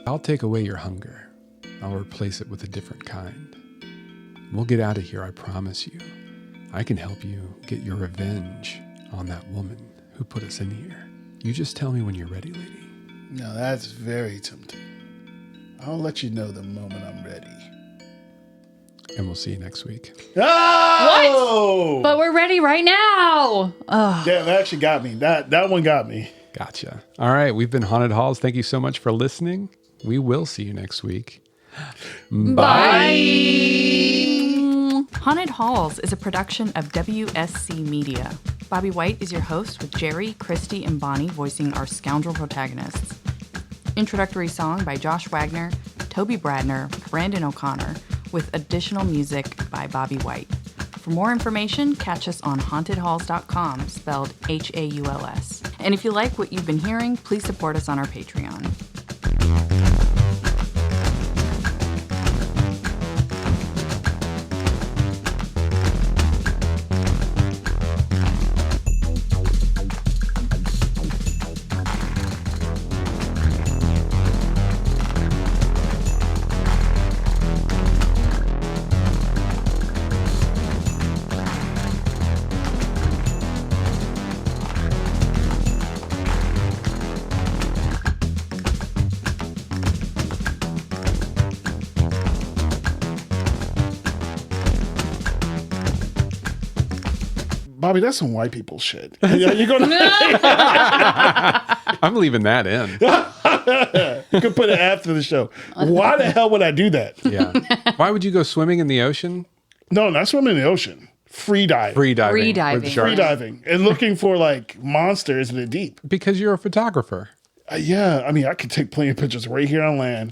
S2: I'll take away your hunger. I'll replace it with a different kind. We'll get out of here, I promise you. I can help you get your revenge on that woman who put us in here. You just tell me when you're ready, lady.
S4: Now that's very tempting. I'll let you know the moment I'm ready.
S2: And we'll see you next week.
S4: Oh!
S3: What? But we're ready right now. Oh.
S4: Yeah, that actually got me. That one got me.
S2: Gotcha. All right, we've been Haunted Halls. Thank you so much for listening. We will see you next week.
S3: Bye.
S1: Haunted Halls is a production of WSC Media. Bobby White is your host, with Jerry, Christy, and Bonnie voicing our scoundrel protagonists. Introductory song by Josh Wagner, Toby Bradner, Brandon O'Connor, with additional music by Bobby White. For more information, catch us on hauntedhalls.com, spelled Hauls. And if you like what you've been hearing, please support us on our Patreon.
S4: Bobby, that's some white people shit. Yeah, you're gonna.
S2: I'm leaving that in.
S4: You could put it after the show. Why the hell would I do that?
S2: Yeah. Why would you go swimming in the ocean?
S4: No, not swimming in the ocean. free diving.
S2: Free diving.
S3: Free
S2: with
S3: diving.
S2: sharks.
S4: Free diving. And looking for like monsters in the deep.
S2: Because you're a photographer.
S4: Yeah, I mean, I could take plenty of pictures right here on land.